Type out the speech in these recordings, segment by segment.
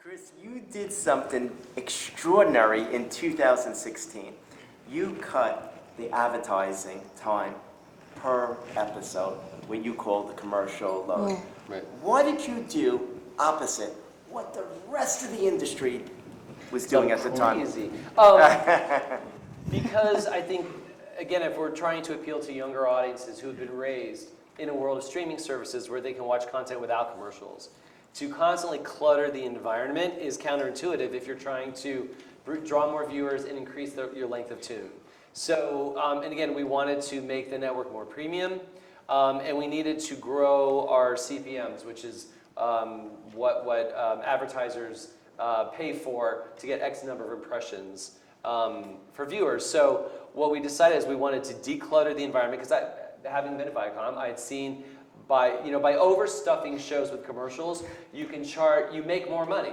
Chris, you did something extraordinary in 2016. You cut the advertising time per episode, what you call the commercial load. Right. What did you do opposite what the rest of the industry was doing at the time? Crazy. Because I think, again, if we're trying to appeal to younger audiences who have been raised in a world of streaming services where they can watch content without commercials, to constantly clutter the environment is counterintuitive if you're trying to draw more viewers and increase your length of tune. So, and again, we wanted to make the network more premium, and we needed to grow our CPMs, which is what advertisers pay for to get X number of impressions for viewers. So what we decided is we wanted to declutter the environment, because having been at Viacom, I had seen by overstuffing shows with commercials, you make more money.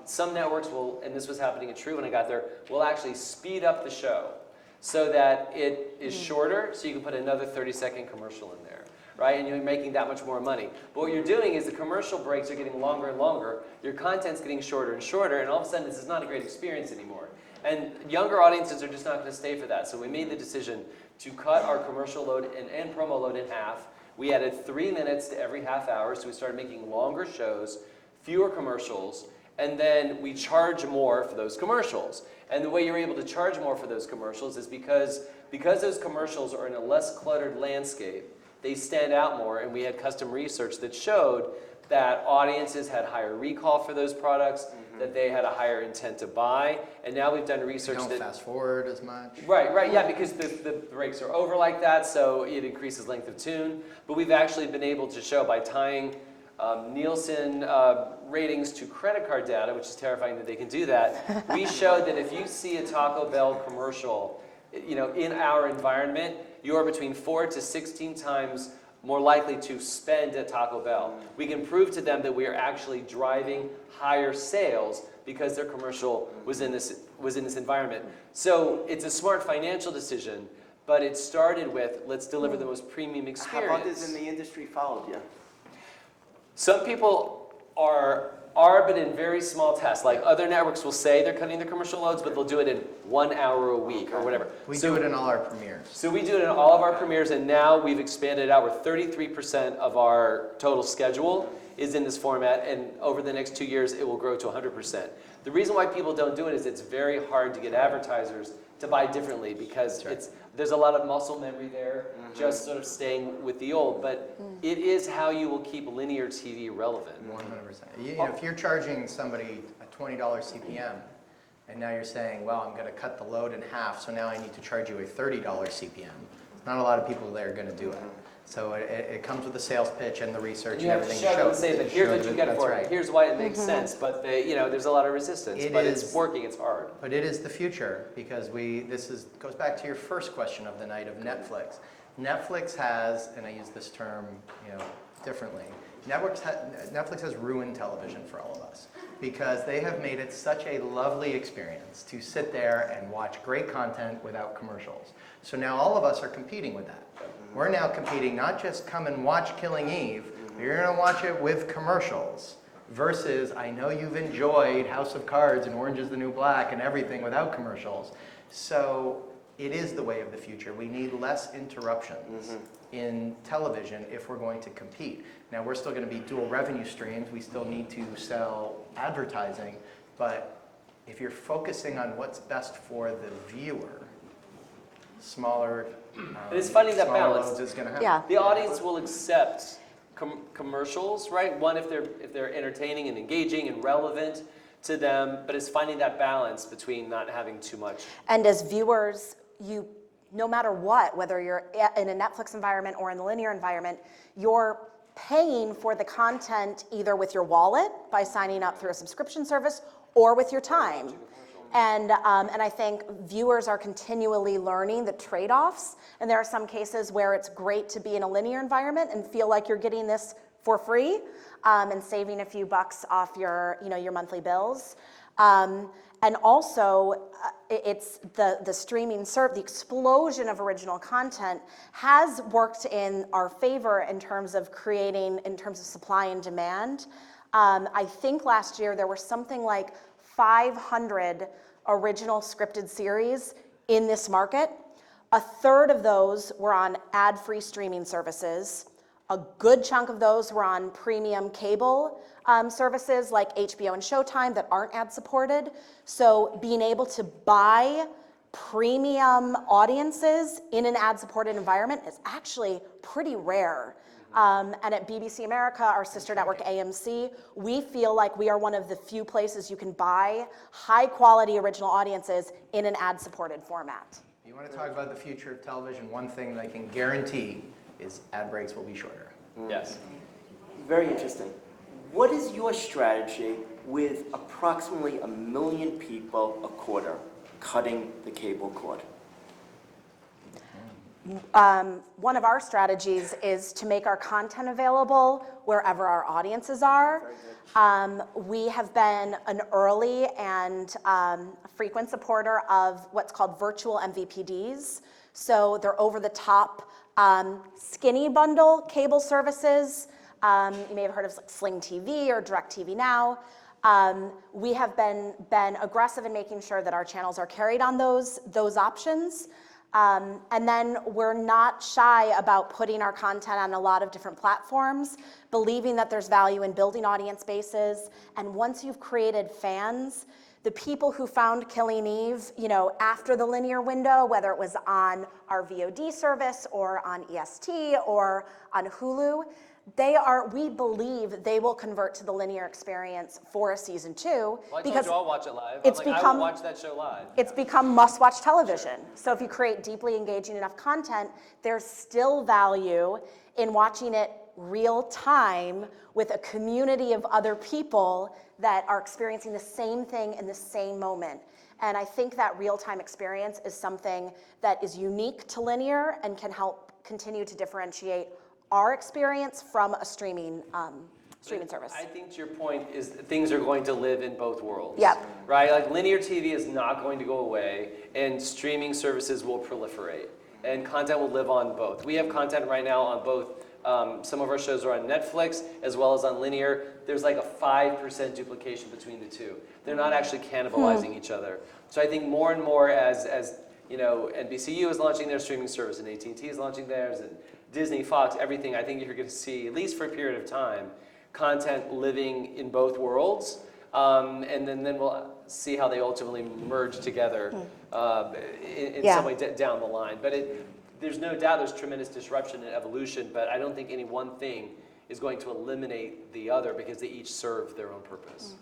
Some networks will, and this was happening at True when I got there, will actually speed up the show so that it is shorter, so you can put another 30-second commercial in there, right? And you're making that much more money. But what you're doing is the commercial breaks are getting longer and longer, your content's getting shorter and shorter, and all of a sudden this is not a great experience anymore. And younger audiences are just not going to stay for that. So we made the decision to cut our commercial load and promo load in half. We added 3 minutes to every half hour, so we started making longer shows, fewer commercials, and then we charge more for those commercials. And the way you're able to charge more for those commercials is because those commercials are in a less cluttered landscape, they stand out more, and we had custom research that showed that audiences had higher recall for those products, that they had a higher intent to buy, and now we've done research that... Don't fast forward as much. Right, yeah, because the breaks are over like that, so it increases length of tune. But we've actually been able to show by tying Nielsen ratings to credit card data, which is terrifying that they can do that, we showed that if you see a Taco Bell commercial, in our environment, you're between 4 to 16 times more likely to spend at Taco Bell. We can prove to them that we are actually driving higher sales because their commercial was in this environment. So it's a smart financial decision, but it started with, let's deliver the most premium experience. How others in the industry followed you? Some people are, but in very small tests. Like other networks will say they're cutting their commercial loads, but they'll do it in 1 hour a week or whatever. We do it in all our premieres. So we do it in all of our premieres, and now we've expanded out where 33% of our total schedule is in this format, and over the next 2 years, it will grow to 100%. The reason why people don't do it is it's very hard to get advertisers to buy differently, because there's a lot of muscle memory there, just sort of staying with the old, but it is how you will keep linear TV relevant. 100%. If you're charging somebody a $20 CPM, and now you're saying, well, I'm going to cut the load in half, so now I need to charge you a $30 CPM. Not a lot of people that are going to do it. So it comes with the sales pitch and the research and everything. You have to show them, say that here's what you get for it. Here's why it makes sense. But there's a lot of resistance. It's working. It's hard. But it is the future, because goes back to your first question of the night of Netflix. Netflix has, and I use this term differently. Netflix has ruined television for all of us, because they have made it such a lovely experience to sit there and watch great content without commercials. So now all of us are competing with that. We're now competing, not just come and watch Killing Eve, but you're going to watch it with commercials, versus I know you've enjoyed House of Cards and Orange is the New Black and everything without commercials. So it is the way of the future. We need less interruptions in television if we're going to compete. Now, we're still going to be dual revenue streams. We still need to sell advertising. But if you're focusing on what's best for the viewer, smaller it's finding that balance. Is going to happen. Yeah. The audience will accept commercials, right? One, if they're entertaining and engaging and relevant to them, but it's finding that balance between not having too much. And as viewers, no matter what, whether you're in a Netflix environment or in the linear environment, you're paying for the content either with your wallet by signing up through a subscription service or with your time. And I think viewers are continually learning the trade-offs, and there are some cases where it's great to be in a linear environment and feel like you're getting this for free and saving a few bucks off your monthly bills. And also, it's the streaming the explosion of original content has worked in our favor in terms of supply and demand. I think last year there were something like 500 original scripted series in this market. A third of those were on ad-free streaming services. A good chunk of those were on premium cable services like HBO and Showtime that aren't ad-supported. So being able to buy premium audiences in an ad-supported environment is actually pretty rare. And at BBC America, our sister network AMC, we feel like we are one of the few places you can buy high-quality original audiences in an ad-supported format. You want to talk about the future of television, one thing that I can guarantee is ad breaks will be shorter. Yes. Very interesting. What is your strategy with approximately 1 million people a quarter cutting the cable cord? One of our strategies is to make our content available wherever our audiences are. We have been an early and frequent supporter of what's called virtual MVPDs. So they're over-the-top skinny bundle cable services. You may have heard of like Sling TV or DirecTV Now. We have been aggressive in making sure that our channels are carried on those options. And then we're not shy about putting our content on a lot of different platforms, believing that there's value in building audience bases. And once you've created fans, the people who found Killing Eve, after the linear window, whether it was on our VOD service or on EST or on Hulu, we believe they will convert to the linear experience for a season 2. Well, I told because you I'll watch it live. I will watch that show live. it's become must-watch television. So if you create deeply engaging enough content, there's still value in watching it real time with a community of other people that are experiencing the same thing in the same moment. And I think that real-time experience is something that is unique to linear and can help continue to differentiate our experience from a streaming service. I think to your point is things are going to live in both worlds. Yep. Right? Like linear TV is not going to go away and streaming services will proliferate and content will live on both. We have content right now on both. Some of our shows are on Netflix as well as on linear. There's like a 5% duplication between the two. They're not actually cannibalizing each other. So I think more and more as NBCU is launching their streaming service and AT&T is launching theirs and Disney, Fox, everything, I think you're going to see, at least for a period of time, content living in both worlds. And then we'll see how they ultimately merge together in some way down the line. But there's no doubt there's tremendous disruption and evolution, but I don't think any one thing is going to eliminate the other because they each serve their own purpose.